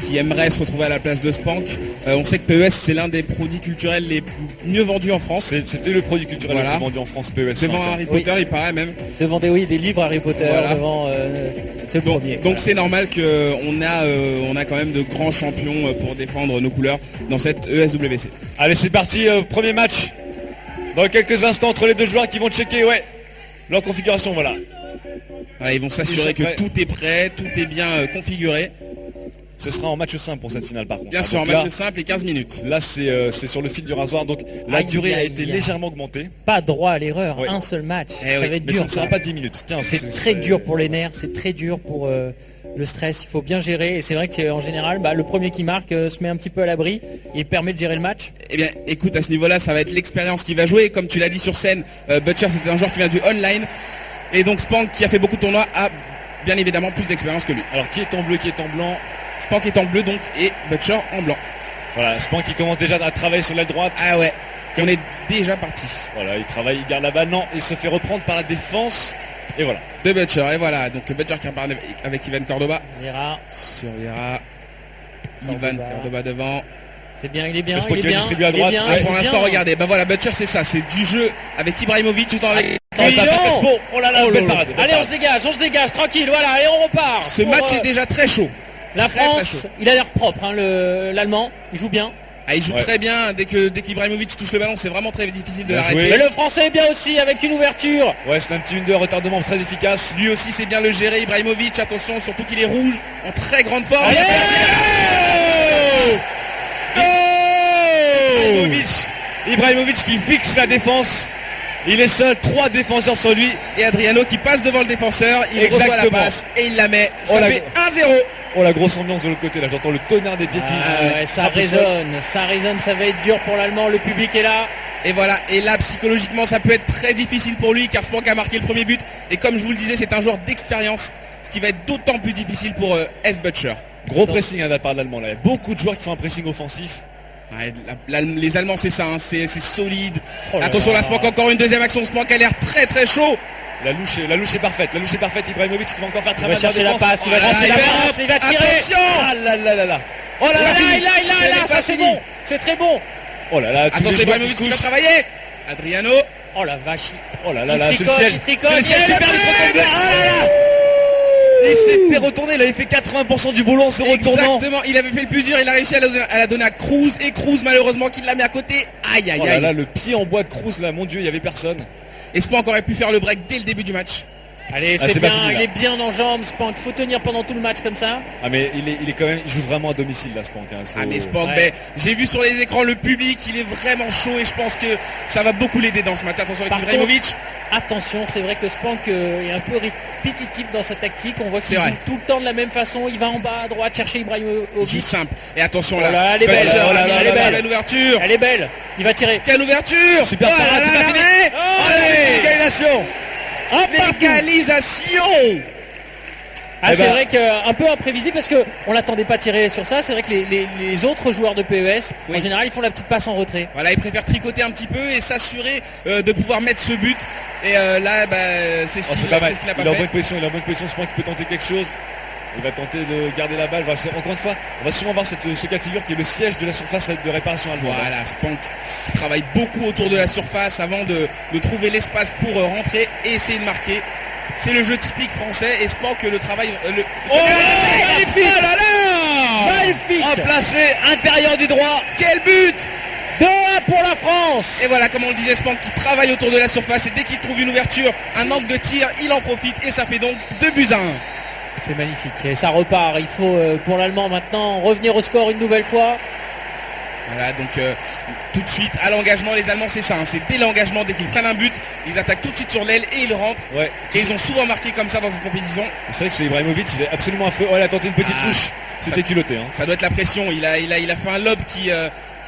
qui aimerait se retrouver à la place de Spank. On sait que PES c'est l'un des produits culturels les mieux vendus en France. C'était le produit culturel le plus vendu en France, PES. Devant Harry Potter, il paraît même. Devant des livres Harry Potter, devant c'est le premier. Donc c'est normal qu'on a quand même de grands champions pour défendre nos couleurs dans cette ESWC. Allez, c'est parti, premier match. Dans quelques instants entre les deux joueurs qui vont checker leur configuration, voilà. Ils vont s'assurer que tout est prêt, tout est bien configuré. Ce sera en match simple pour cette finale par contre. Bien sûr, en match simple et 15 minutes. Là c'est sur le fil du rasoir, donc la durée a été légèrement augmentée. Pas droit à l'erreur, un seul match. Ça va être dur. Mais ça ne sera pas 10 minutes. 15, c'est très dur pour les nerfs, c'est très dur pour le stress, il faut bien gérer. Et c'est vrai qu'en général, le premier qui marque se met un petit peu à l'abri et permet de gérer le match. Eh bien écoute, à ce niveau-là, ça va être l'expérience qui va jouer. Comme tu l'as dit sur scène, Butcher c'était un joueur qui vient du online. Et donc Spank qui a fait beaucoup de tournois a bien évidemment plus d'expérience que lui. Alors qui est en bleu, qui est en blanc? Spank est en bleu donc et Butcher en blanc. Voilà, Spank qui commence déjà à travailler sur l'aile droite. Ah ouais, on est déjà parti. Voilà, il travaille, il garde la balle, non, il se fait reprendre par la défense. Et voilà. De Butcher, et voilà. Donc Butcher qui repart avec Ivan Cordoba. Vieira. Sur Vieira. Ivan Cordoba devant. C'est bien, il est bien. Il est bien. À droite. Pour l'instant, regardez. Voilà, Butcher c'est ça, c'est du jeu avec Ibrahimovic tout en avec. Oh là là, belle parade. Allez, on se dégage, tranquille, voilà, et on repart. Ce match est déjà très chaud. La France, il a l'air propre, l'Allemand, il joue bien. Il joue très bien, dès qu'Ibrahimovic touche le ballon, c'est vraiment très difficile de l'arrêter. Mais le français est bien aussi, avec une ouverture. Ouais, c'est un petit 1-2 retardement très efficace. Lui aussi, c'est bien le gérer, Ibrahimovic, attention, surtout qu'il est rouge, en très grande force. Ibrahimovic qui fixe la défense. Il est seul, 3 défenseurs sur lui. Et Adriano qui passe devant le défenseur, il reçoit la passe et il la met. Ça fait 1-0. Oh, la grosse ambiance de l'autre côté, là j'entends le tonnerre des pieds qui... ça résonne, ça va être dur pour l'Allemand, le public est là. Et voilà, et là psychologiquement ça peut être très difficile pour lui car Spank a marqué le premier but. Et comme je vous le disais, c'est un joueur d'expérience, ce qui va être d'autant plus difficile pour S. Butcher. Gros pressing de la part de l'Allemand là, il y a beaucoup de joueurs qui font un pressing offensif. Les Allemands c'est ça, c'est solide. Attention là, Spank, encore une deuxième action, Spank a l'air très très chaud. La louche est parfaite, Ibrahimovic qui va encore faire très mal. Il va chercher la passe, il va tirer. Attention. Ah là là là là. Oh là là, ça c'est bon, c'est très bon. Oh là là, attention Ibrahimovic qui va travailler. Adriano. Oh la vache. Oh là là là, c'est le siège. C'est le siège, il s'était retourné, il avait fait 80% du boulot en se retournant. Exactement, il avait fait le plus dur, il a réussi à la donner à Cruz. Et Cruz malheureusement qui l'a mis à côté. Aïe aïe aïe. Oh là là, le pied en bois de Cruz là, mon Dieu, il n'y avait personne. Et Spank aurait pu faire le break dès le début du match. Allez, c'est bien, il est bien en jambes, Spank. Faut tenir pendant tout le match comme ça. Ah mais il est quand même, il joue vraiment à domicile là, Spank. Ah mais Spank, j'ai vu sur les écrans le public, il est vraiment chaud et je pense que ça va beaucoup l'aider dans ce match. Attention avec Ibrahimovic. Attention, c'est vrai que Spank est un peu répétitif dans sa tactique. On voit qu'il joue tout le temps de la même façon. Il va en bas à droite chercher Ibrahimovic. Il joue simple. Et attention là, elle est belle. Elle est belle l'ouverture. Elle est belle. Il va tirer. Quelle ouverture. Super parade, c'est pas fini. L'égalisation. L'égalisation. C'est vrai qu'un peu imprévisible parce qu'on l'attendait pas tirer sur ça. C'est vrai que les autres joueurs de PES, en général, ils font la petite passe en retrait. Voilà, ils préfèrent tricoter un petit peu et s'assurer de pouvoir mettre ce but. Et là, c'est ce qu'il a pas fait. Il est en bonne position, Spank peut tenter quelque chose. Il va tenter de garder la balle. Encore une fois, on va souvent voir ce cas de figure qui est le siège de la surface de réparation allemande. Voilà, Spank travaille beaucoup autour de la surface avant de trouver l'espace pour rentrer et essayer de marquer. C'est le jeu typique français et Spank le travail. Magnifique. Oh là là, magnifique. En placé intérieur du droit. Quel but. 2-1 pour la France. Et voilà, comme on le disait, Spank qui travaille autour de la surface et dès qu'il trouve une ouverture, un angle de tir, il en profite et ça fait donc 2-1. C'est magnifique et ça repart. Il faut pour l'Allemand maintenant revenir au score une nouvelle fois. Voilà, donc tout de suite à l'engagement, les Allemands c'est ça, c'est dès l'engagement, dès qu'ils prennent un but, ils attaquent tout de suite sur l'aile et ils rentrent. Et ils ont souvent marqué comme ça dans cette compétition. C'est vrai que chez Ibrahimovic, il est absolument affreux. Il a tenté une petite touche, c'était culotté. Ça doit être la pression, il a fait un lob qui,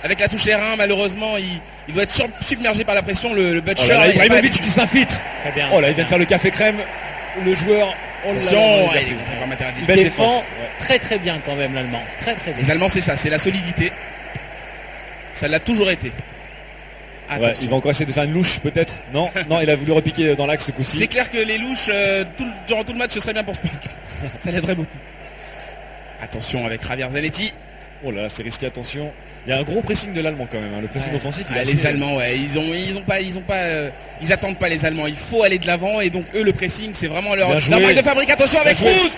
avec la touche R1, malheureusement, il doit être submergé par la pression, le Butcher. Ibrahimovic qui s'infiltre. Très bien. Oh là, il vient de faire le café crème, le joueur. Attention, il défend très très bien quand même l'Allemand. Très très bien. Les Allemands c'est ça, c'est la solidité. Ça l'a toujours été. Ouais, il va encore essayer de faire une louche peut-être. Non, il a voulu repiquer dans l'axe ce coup-ci. C'est clair que les louches durant tout le match ce serait bien pour Spank. Ça l'aiderait beaucoup. Attention avec Javier Zanetti. Oh là là, c'est risqué, attention. Il y a un gros pressing de l'Allemand quand même. Le pressing offensif. Les Allemands, ils attendent pas les Allemands. Il faut aller de l'avant et donc eux le pressing, c'est vraiment leur marque de fabrique. Attention avec Cruz.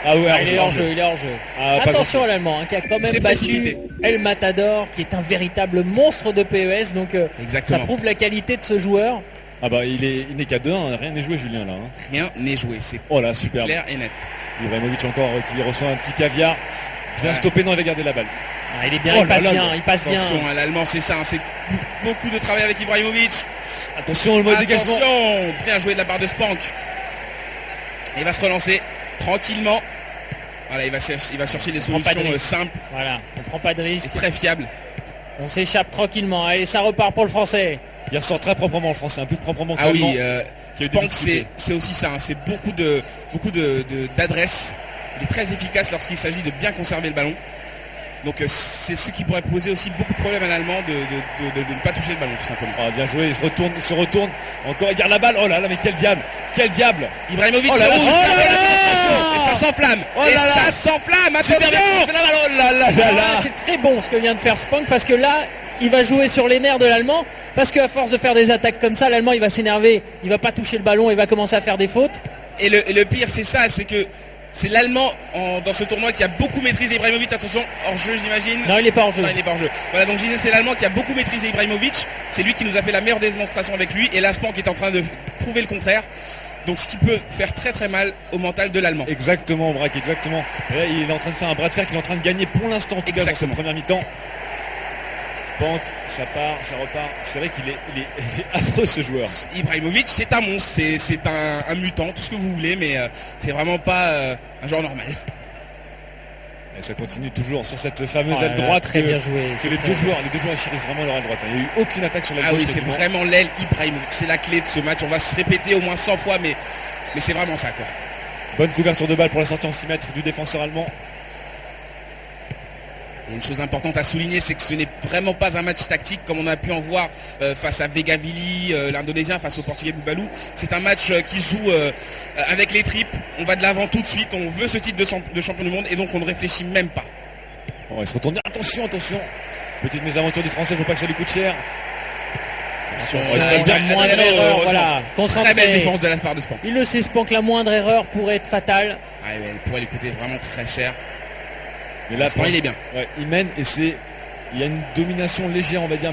Ah ouais, il est hors jeu. Attention à l'Allemand qui a quand même battu El Matador, qui est un véritable monstre de PES. Donc ça prouve la qualité de ce joueur. Ah bah il n'est qu'à 2-1, rien n'est joué Julien là. Rien n'est joué, c'est super clair et net. Ibrahimovic encore qui reçoit un petit caviar. Bien stoppé, non, il va garder la balle. Il est bien, il passe bien. Attention à l'Allemand, c'est ça, c'est beaucoup de travail avec Ibrahimovic. Attention, le mode dégagement. Bien joué de la part de Spank. Il va se relancer tranquillement. Voilà, il va chercher les solutions simples. Voilà, on prend pas de risque. Très fiable. On s'échappe tranquillement. Allez, ça repart pour le Français. Il ressort très proprement le Français, un peu plus proprement que l'Allemand. Spank, c'est aussi ça. C'est beaucoup d'adresse. Il est très efficace lorsqu'il s'agit de bien conserver le ballon. Donc c'est ce qui pourrait poser aussi beaucoup de problèmes à l'Allemand de ne pas toucher le ballon tout simplement. Bien joué, il se retourne, encore il garde la balle. Oh là là, mais quel diable. Ibrahimovic, oh là là, et ça s'enflamme. Ça s'enflamme, attention. C'est très bon ce que vient de faire Spank, parce que là il va jouer sur les nerfs de l'Allemand, parce qu'à force de faire des attaques comme ça, l'Allemand il va s'énerver, il va pas toucher le ballon, il va commencer à faire des fautes. Et le pire c'est ça, c'est que c'est l'Allemand dans ce tournoi qui a beaucoup maîtrisé Ibrahimovic. Attention, hors-jeu j'imagine. Non, il n'est pas hors-jeu. Non, il n'est pas hors-jeu. Voilà, donc je disais, c'est l'Allemand qui a beaucoup maîtrisé Ibrahimovic. C'est lui qui nous a fait la meilleure démonstration avec lui. Et là, Spank est en train de prouver le contraire. Donc ce qui peut faire très très mal au mental de l'Allemand. Exactement, Braque, exactement. Et là, il est en train de faire un bras de fer qu'il est en train de gagner pour l'instant, en tout cas dans cette première mi-temps. Spank, ça part, ça repart. C'est vrai qu'il est affreux ce joueur. Ibrahimovic, c'est un monstre, c'est un mutant, tout ce que vous voulez, mais c'est vraiment pas un joueur normal. Et ça continue toujours sur cette fameuse aile droite. Très bien joué. Les deux joueurs chérissent vraiment leur aile droite. Il n'y a eu aucune attaque sur la gauche. Oui, c'est vraiment l'aile Ibrahimovic. C'est la clé de ce match. On va se répéter au moins 100 fois, mais c'est vraiment ça, quoi. Bonne couverture de balle pour la sortie en 6 mètres du défenseur allemand. Et une chose importante à souligner, c'est que ce n'est vraiment pas un match tactique comme on a pu en voir face à Vegavili, l'Indonésien, face au Portugais Boubalou. C'est un match qui se joue avec les tripes. On va de l'avant tout de suite. On veut ce titre de champion du monde et donc on ne réfléchit même pas. Bon, il se retourne. Attention. Petite mésaventure du Français, il ne faut pas que ça lui coûte cher. Attention, la moindre erreur, voilà. Très belle défense de la part de Spank. Il le sait, Spank, la moindre erreur pourrait être fatale. Elle pourrait lui coûter vraiment très cher. Mais là, il est bien. Il mène et il y a une domination légère, on va dire.